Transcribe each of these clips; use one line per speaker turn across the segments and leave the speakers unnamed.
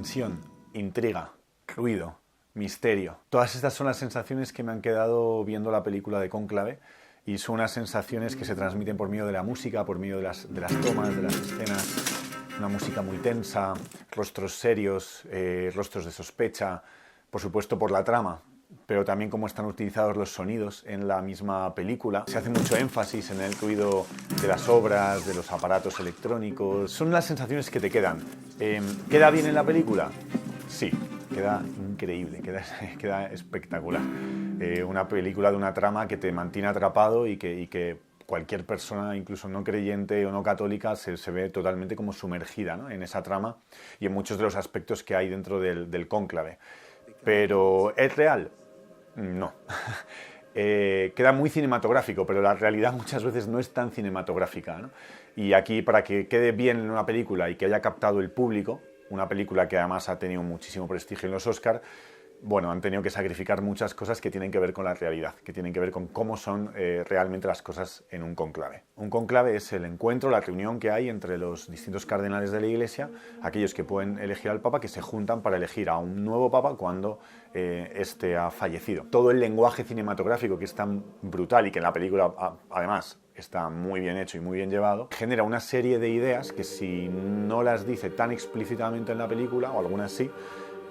tensión, intriga, ruido, misterio. Todas estas son las sensaciones que me han quedado viendo la película de Cónclave, y son unas sensaciones que se transmiten por medio de la música, por medio de las tomas, de las escenas. Una música muy tensa, rostros serios, rostros de sospecha, por supuesto por la trama, pero también cómo están utilizados los sonidos en la misma película. Se hace mucho énfasis en el ruido de las obras, de los aparatos electrónicos. Son las sensaciones que te quedan. ¿Queda bien en la película? Sí, queda increíble, queda espectacular. Una película de una trama que te mantiene atrapado y que cualquier persona, incluso no creyente o no católica, se ve totalmente como sumergida, ¿no?, en esa trama y en muchos de los aspectos que hay dentro del cónclave. Pero ¿es real? No. Queda muy cinematográfico, pero la realidad muchas veces no es tan cinematográfica, ¿no? Y aquí, para que quede bien en una película y que haya captado el público, una película que además ha tenido muchísimo prestigio en los Oscar, bueno, han tenido que sacrificar muchas cosas que tienen que ver con la realidad, que tienen que ver con cómo son realmente las cosas en un cónclave. Un cónclave es el encuentro, la reunión que hay entre los distintos cardenales de la Iglesia, aquellos que pueden elegir al Papa, que se juntan para elegir a un nuevo Papa cuando éste ha fallecido. Todo el lenguaje cinematográfico, que es tan brutal y que en la película, además, está muy bien hecho y muy bien llevado, genera una serie de ideas que, si no las dice tan explícitamente en la película, o algunas sí,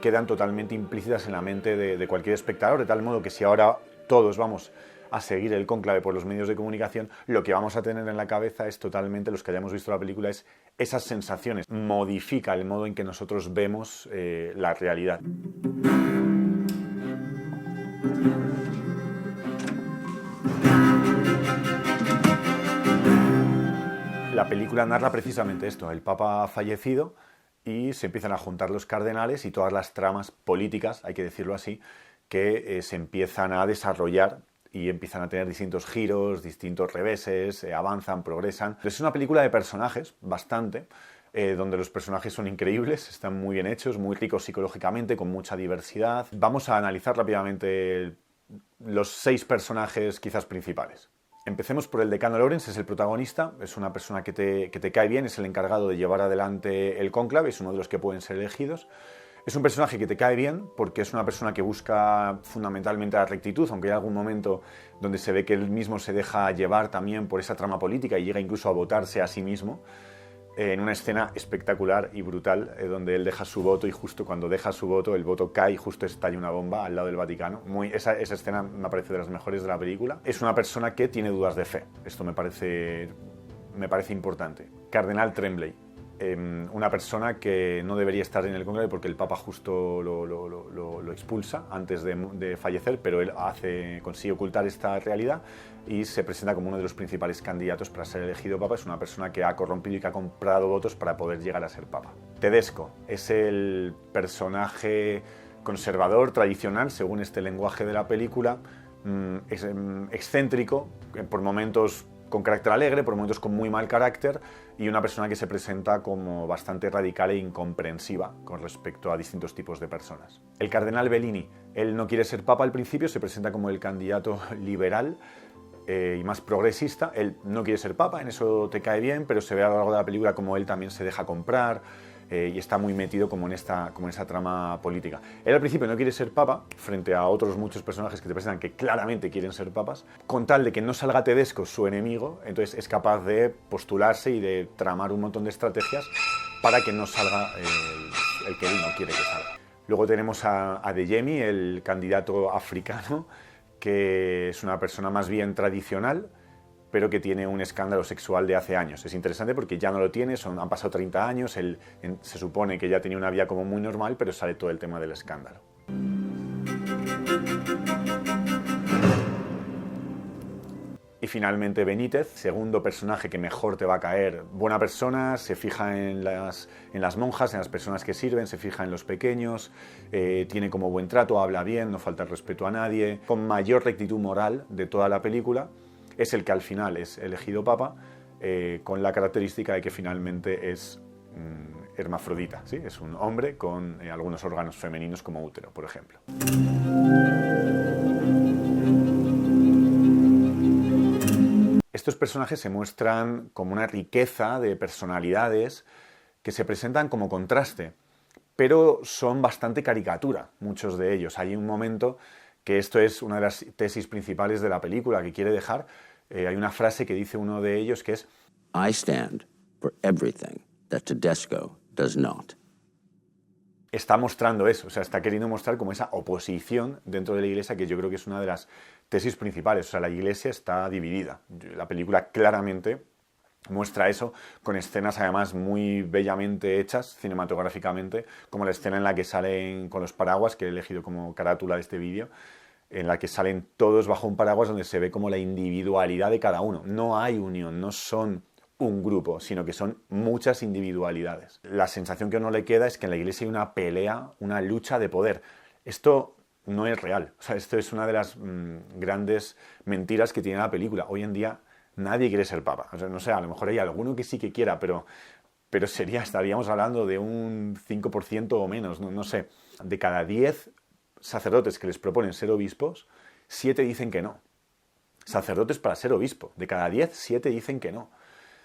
quedan totalmente implícitas en la mente de cualquier espectador, de tal modo que si ahora todos vamos a seguir el cónclave por los medios de comunicación, lo que vamos a tener en la cabeza es totalmente, los que hayamos visto la película, es esas sensaciones. Modifica el modo en que nosotros vemos la realidad. La película narra precisamente esto: el Papa ha fallecido y se empiezan a juntar los cardenales y todas las tramas políticas, hay que decirlo así, que se empiezan a desarrollar y empiezan a tener distintos giros, distintos reveses, avanzan, progresan. Es una película de personajes, bastante, donde los personajes son increíbles, están muy bien hechos, muy ricos psicológicamente, con mucha diversidad. Vamos a analizar rápidamente los 6 personajes quizás principales. Empecemos por el decano Lawrence, es el protagonista, es una persona que te cae bien, es el encargado de llevar adelante el cónclave, es uno de los que pueden ser elegidos. Es un personaje que te cae bien porque es una persona que busca fundamentalmente la rectitud, aunque hay algún momento donde se ve que él mismo se deja llevar también por esa trama política y llega incluso a votarse a sí mismo, en una escena espectacular y brutal, donde él deja su voto y justo cuando deja su voto, el voto cae y justo estalla una bomba al lado del Vaticano. Esa escena me parece de las mejores de la película. Es una persona que tiene dudas de fe. Esto me parece importante. Cardenal Tremblay. Una persona que no debería estar en el cónclave porque el Papa justo lo expulsa antes de fallecer, pero él consigue ocultar esta realidad y se presenta como uno de los principales candidatos para ser elegido Papa. Es una persona que ha corrompido y que ha comprado votos para poder llegar a ser Papa. Tedesco es el personaje conservador, tradicional, según este lenguaje de la película, excéntrico, por momentos con carácter alegre, por momentos con muy mal carácter, y una persona que se presenta como bastante radical e incomprensiva con respecto a distintos tipos de personas. El cardenal Bellini, él no quiere ser papa al principio, se presenta como el candidato liberal y más progresista. Él no quiere ser papa, en eso te cae bien, pero se ve a lo largo de la película como él también se deja comprar y está muy metido como en esa trama política. Él al principio no quiere ser papa, frente a otros muchos personajes que te presentan que claramente quieren ser papas, con tal de que no salga Tedesco, su enemigo, entonces es capaz de postularse y de tramar un montón de estrategias para que no salga el que él no quiere que salga. Luego tenemos a Adeyemi, el candidato africano, que es una persona más bien tradicional, pero que tiene un escándalo sexual de hace años. Es interesante porque ya no lo tiene, han pasado 30 años, él se supone que ya tenía una vida como muy normal, pero sale todo el tema del escándalo. Y finalmente Benítez, segundo personaje que mejor te va a caer. Buena persona, se fija en las monjas, en las personas que sirven, se fija en los pequeños, tiene como buen trato, habla bien, no falta el respeto a nadie, con mayor rectitud moral de toda la película. Es el que al final es elegido papa, con la característica de que finalmente es hermafrodita, ¿sí? Es un hombre con algunos órganos femeninos como útero, por ejemplo. Estos personajes se muestran como una riqueza de personalidades que se presentan como contraste, pero son bastante caricatura, muchos de ellos. Hay un momento que esto es una de las tesis principales de la película que quiere dejar. Hay una frase que dice uno de ellos que es:
I stand for everything that Tedesco does not.
Está mostrando eso, o sea, está queriendo mostrar como esa oposición dentro de la Iglesia, que yo creo que es una de las tesis principales. O sea, la Iglesia está dividida. La película claramente muestra eso, con escenas además muy bellamente hechas cinematográficamente, como la escena en la que salen con los paraguas, que he elegido como carátula de este vídeo, en la que salen todos bajo un paraguas, donde se ve como la individualidad de cada uno. No hay unión, no son un grupo, sino que son muchas individualidades. La sensación que a uno le queda es que en la Iglesia hay una pelea, una lucha de poder. Esto no es real. O sea, esto es una de las grandes mentiras que tiene la película. Hoy en día nadie quiere ser papa. O sea, no sé, a lo mejor hay alguno que sí que quiera, pero estaríamos hablando de un 5% o menos, no sé. De cada 10 sacerdotes que les proponen ser obispos, 7 dicen que no. Sacerdotes para ser obispo. De cada 10, 7 dicen que no.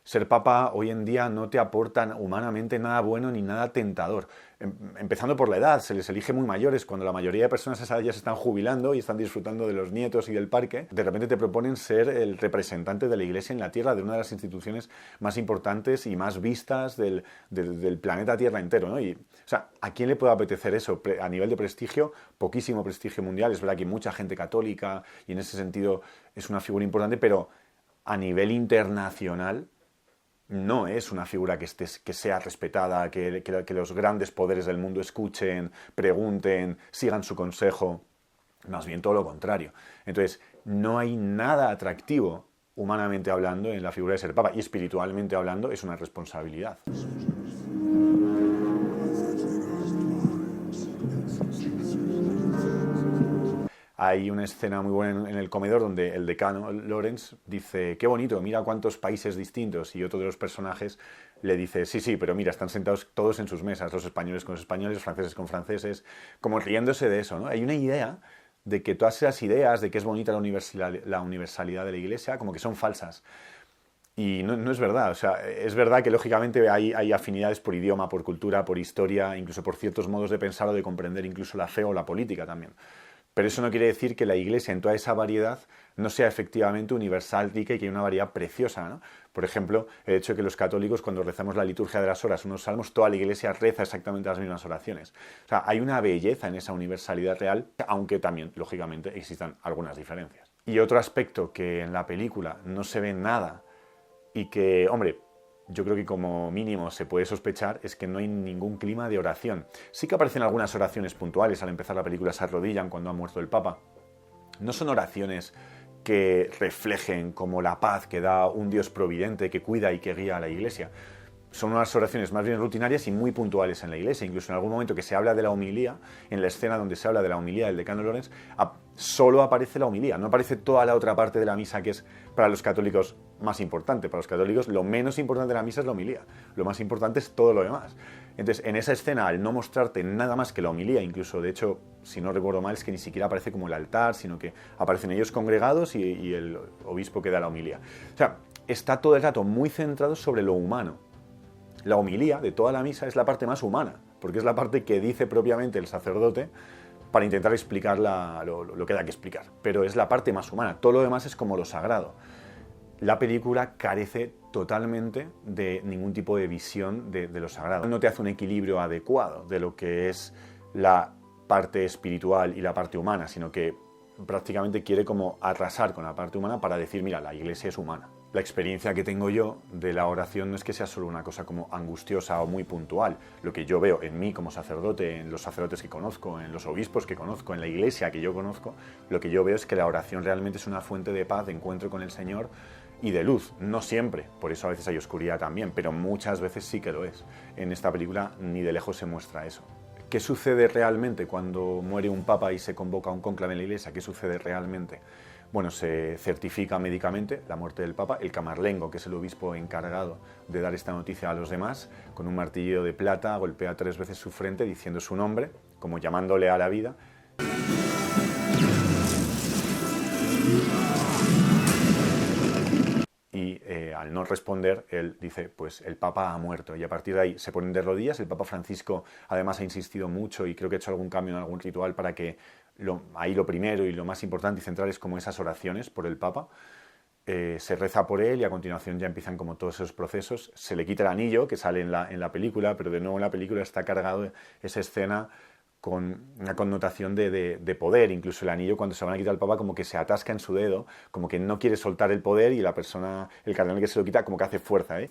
Ser papa hoy en día no te aporta humanamente nada bueno ni nada tentador. Empezando por la edad, se les elige muy mayores. Cuando la mayoría de personas a esa edad ya se están jubilando y están disfrutando de los nietos y del parque, de repente te proponen ser el representante de la Iglesia en la Tierra, de una de las instituciones más importantes y más vistas del planeta Tierra entero, ¿no? Y, o sea, ¿a quién le puede apetecer eso? A nivel de prestigio, poquísimo prestigio mundial. Es verdad que hay mucha gente católica y en ese sentido es una figura importante, pero a nivel internacional no es una figura que sea respetada, que los grandes poderes del mundo escuchen, pregunten, sigan su consejo. Más bien todo lo contrario. Entonces, no hay nada atractivo, humanamente hablando, en la figura de ser papa. Y espiritualmente hablando, es una responsabilidad. Hay una escena muy buena en el comedor donde el decano, Lawrence, dice: qué bonito, mira cuántos países distintos. Y otro de los personajes le dice: sí, pero mira, están sentados todos en sus mesas, los españoles con los españoles, los franceses con franceses, como riéndose de eso, ¿no? Hay una idea de que todas esas ideas de que es bonita la universalidad de la Iglesia, como que son falsas. Y no es verdad. O sea, es verdad que lógicamente hay afinidades por idioma, por cultura, por historia, incluso por ciertos modos de pensar o de comprender incluso la fe o la política también. Pero eso no quiere decir que la Iglesia, en toda esa variedad, no sea efectivamente universal, rica y que haya una variedad preciosa, ¿no? Por ejemplo, el hecho de que los católicos, cuando rezamos la liturgia de las horas, unos salmos, toda la Iglesia reza exactamente las mismas oraciones. O sea, hay una belleza en esa universalidad real, aunque también, lógicamente, existan algunas diferencias. Y otro aspecto que en la película no se ve nada y que, hombre, yo creo que como mínimo se puede sospechar, es que no hay ningún clima de oración. Sí que aparecen algunas oraciones puntuales. Al empezar la película se arrodillan cuando ha muerto el Papa. No son oraciones que reflejen como la paz que da un Dios providente que cuida y que guía a la Iglesia. Son unas oraciones más bien rutinarias y muy puntuales en la Iglesia. Incluso en algún momento que se habla de la homilía, en la escena donde se habla de la homilía del decano Lawrence, solo aparece la homilía, no aparece toda la otra parte de la misa que es para los católicos más importante. Para los católicos lo menos importante de la misa es la homilía, lo más importante es todo lo demás. Entonces, en esa escena, al no mostrarte nada más que la homilía, incluso, de hecho, si no recuerdo mal, es que ni siquiera aparece como el altar, sino que aparecen ellos congregados y el obispo que da la homilía. O sea, está todo el rato muy centrado sobre lo humano. La homilía de toda la misa es la parte más humana, porque es la parte que dice propiamente el sacerdote para intentar explicar lo que haya que explicar. Pero es la parte más humana, todo lo demás es como lo sagrado. La película carece totalmente de ningún tipo de visión de lo sagrado. No te hace un equilibrio adecuado de lo que es la parte espiritual y la parte humana, sino que prácticamente quiere como arrasar con la parte humana para decir: mira, la Iglesia es humana. La experiencia que tengo yo de la oración no es que sea solo una cosa como angustiosa o muy puntual. Lo que yo veo en mí como sacerdote, en los sacerdotes que conozco, en los obispos que conozco, en la Iglesia que yo conozco, lo que yo veo es que la oración realmente es una fuente de paz, de encuentro con el Señor y de luz. No siempre, por eso a veces hay oscuridad también, pero muchas veces sí que lo es. En esta película ni de lejos se muestra eso. ¿Qué sucede realmente cuando muere un papa y se convoca un cónclave en la Iglesia? ¿Qué sucede realmente? Bueno, se certifica médicamente la muerte del Papa. El camarlengo, que es el obispo encargado de dar esta noticia a los demás, con un martillo de plata golpea 3 veces su frente diciendo su nombre, como llamándole a la vida. Y al no responder, él dice, pues el Papa ha muerto. Y a partir de ahí se ponen de rodillas. El Papa Francisco además ha insistido mucho y creo que ha hecho algún cambio en algún ritual para que ahí lo primero y lo más importante y central es como esas oraciones por el Papa. Se reza por él y a continuación ya empiezan como todos esos procesos. Se le quita el anillo, que sale en la película, pero de nuevo en la película está cargado esa escena con una connotación de poder. Incluso el anillo, cuando se van a quitar al Papa, como que se atasca en su dedo, como que no quiere soltar el poder y la persona, el cardenal que se lo quita, como que hace fuerza, ¿eh?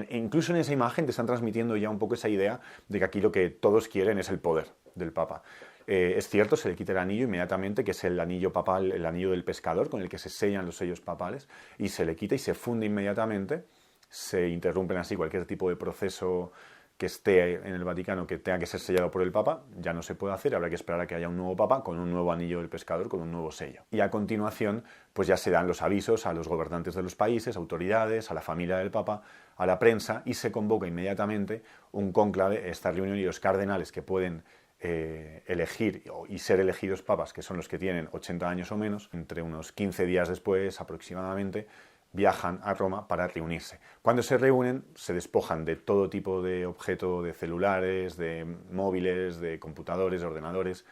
Incluso en esa imagen te están transmitiendo ya un poco esa idea de que aquí lo que todos quieren es el poder del Papa. Es cierto, se le quita el anillo inmediatamente, que es el anillo papal, el anillo del pescador, con el que se sellan los sellos papales, y se le quita y se funde inmediatamente. Se interrumpen así cualquier tipo de proceso que esté en el Vaticano que tenga que ser sellado por el Papa, ya no se puede hacer, habrá que esperar a que haya un nuevo Papa con un nuevo anillo del pescador, con un nuevo sello. Y a continuación, pues ya se dan los avisos a los gobernantes de los países, autoridades, a la familia del Papa, a la prensa, y se convoca inmediatamente un cónclave, esta reunión, y los cardenales que pueden elegir y ser elegidos papas, que son los que tienen 80 años o menos, entre unos 15 días después aproximadamente, viajan a Roma para reunirse. Cuando se reúnen, se despojan de todo tipo de objeto, de celulares, de móviles, de computadores, de ordenadores,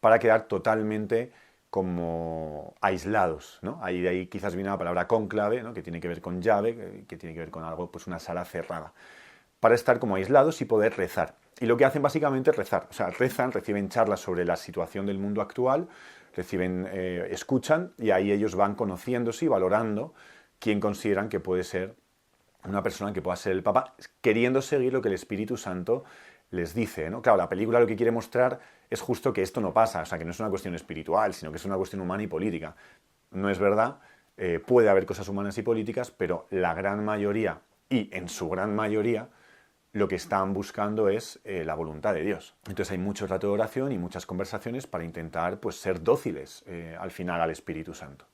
para quedar totalmente como aislados, ¿no? Ahí de ahí quizás viene la palabra cónclave, ¿no? Que tiene que ver con llave, que tiene que ver con algo, pues una sala cerrada, para estar como aislados y poder rezar. Y lo que hacen básicamente es rezar, o sea, rezan, reciben charlas sobre la situación del mundo actual, escuchan, y ahí ellos van conociéndose y valorando quién consideran que puede ser una persona que pueda ser el Papa, queriendo seguir lo que el Espíritu Santo les dice, ¿no? Claro, la película lo que quiere mostrar es justo que esto no pasa, o sea, que no es una cuestión espiritual, sino que es una cuestión humana y política. No es verdad, puede haber cosas humanas y políticas, pero la gran mayoría, y en su gran mayoría, lo que están buscando es la voluntad de Dios. Entonces hay mucho rato de oración y muchas conversaciones para intentar, pues, ser dóciles al final al Espíritu Santo.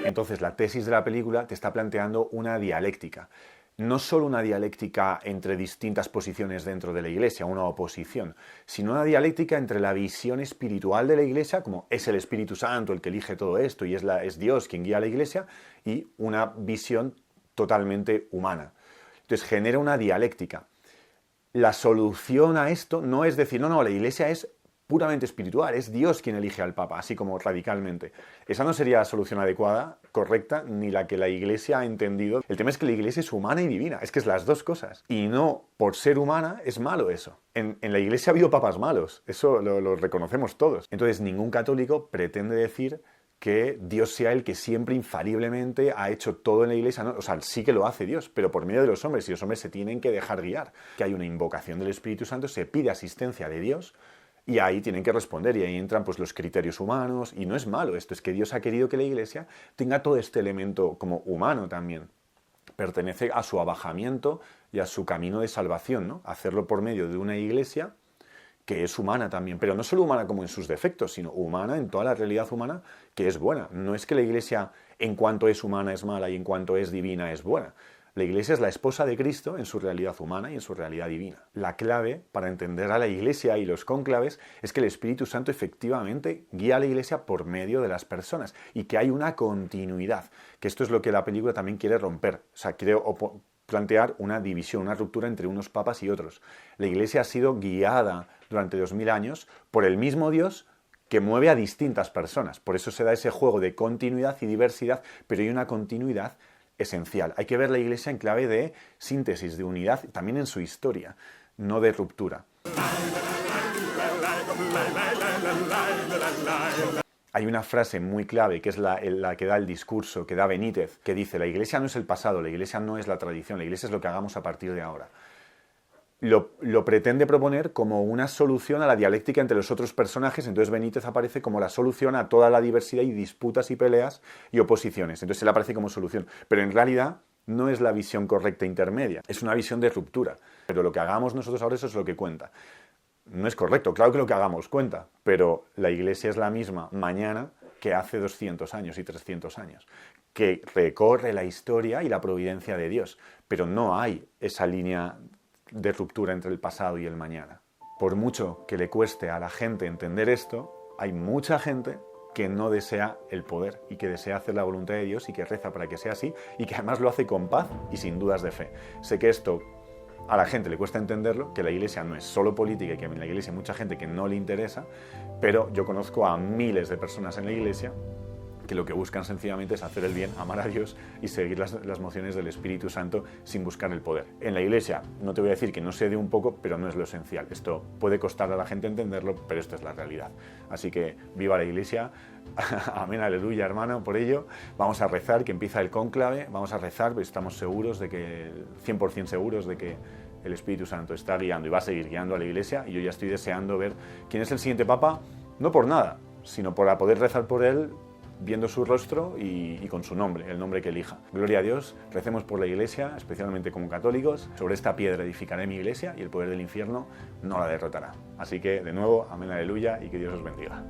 Entonces la tesis de la película te está planteando una dialéctica. No solo una dialéctica entre distintas posiciones dentro de la Iglesia, una oposición, sino una dialéctica entre la visión espiritual de la Iglesia, como es el Espíritu Santo el que elige todo esto y es Dios quien guía a la Iglesia, y una visión totalmente humana. Entonces genera una dialéctica. La solución a esto no es decir, no, la Iglesia es puramente espiritual, es Dios quien elige al Papa, así como radicalmente. Esa no sería la solución adecuada, correcta, ni la que la Iglesia ha entendido. El tema es que la Iglesia es humana y divina, es que es las dos cosas. Y no, por ser humana, es malo eso. En la Iglesia ha habido papas malos, eso lo reconocemos todos. Entonces ningún católico pretende decir que Dios sea el que siempre infaliblemente ha hecho todo en la Iglesia, ¿no? O sea, sí que lo hace Dios, pero por medio de los hombres, y los hombres se tienen que dejar guiar. Que hay una invocación del Espíritu Santo, se pide asistencia de Dios, y ahí tienen que responder, y ahí entran pues los criterios humanos, y no es malo esto, es que Dios ha querido que la Iglesia tenga todo este elemento como humano también. Pertenece a su abajamiento y a su camino de salvación, ¿no? Hacerlo por medio de una Iglesia que es humana también, pero no solo humana como en sus defectos, sino humana en toda la realidad humana, que es buena. No es que la Iglesia en cuanto es humana es mala y en cuanto es divina es buena. La Iglesia es la esposa de Cristo en su realidad humana y en su realidad divina. La clave para entender a la Iglesia y los cónclaves es que el Espíritu Santo efectivamente guía a la Iglesia por medio de las personas y que hay una continuidad, que esto es lo que la película también quiere romper. O sea, quiere plantear una división, una ruptura entre unos papas y otros. La Iglesia ha sido guiada durante 2000 años por el mismo Dios que mueve a distintas personas. Por eso se da ese juego de continuidad y diversidad, pero hay una continuidad esencial. Hay que ver la Iglesia en clave de síntesis, de unidad, también en su historia, no de ruptura. Hay una frase muy clave, que es la que da el discurso, que da Benítez, que dice: la Iglesia no es el pasado, la Iglesia no es la tradición, la Iglesia es lo que hagamos a partir de ahora. Lo pretende proponer como una solución a la dialéctica entre los otros personajes, entonces Benítez aparece como la solución a toda la diversidad y disputas y peleas y oposiciones. Entonces él aparece como solución, pero en realidad no es la visión correcta intermedia, es una visión de ruptura. Pero lo que hagamos nosotros ahora, eso es lo que cuenta. No es correcto, claro que lo que hagamos cuenta, pero la Iglesia es la misma mañana que hace 200 años y 300 años, que recorre la historia y la providencia de Dios, pero no hay esa línea de ruptura entre el pasado y el mañana. Por mucho que le cueste a la gente entender esto, hay mucha gente que no desea el poder y que desea hacer la voluntad de Dios y que reza para que sea así y que además lo hace con paz y sin dudas de fe. Sé que esto a la gente le cuesta entenderlo, que la Iglesia no es solo política y que en la Iglesia hay mucha gente que no le interesa, pero yo conozco a miles de personas en la Iglesia que lo que buscan sencillamente es hacer el bien, amar a Dios y seguir las mociones del Espíritu Santo sin buscar el poder. En la Iglesia, no te voy a decir que no se dé un poco, pero no es lo esencial. Esto puede costar a la gente entenderlo, pero esto es la realidad. Así que viva la Iglesia, amén, aleluya, hermano, por ello. Vamos a rezar, que empieza el cónclave, vamos a rezar, pues estamos seguros de que, 100% seguros de que el Espíritu Santo está guiando y va a seguir guiando a la Iglesia, y yo ya estoy deseando ver quién es el siguiente Papa, no por nada, sino para poder rezar por él, viendo su rostro y con su nombre, el nombre que elija. Gloria a Dios, recemos por la Iglesia, especialmente como católicos. Sobre esta piedra edificaré mi Iglesia y el poder del infierno no la derrotará. Así que, de nuevo, amén, aleluya, y que Dios os bendiga.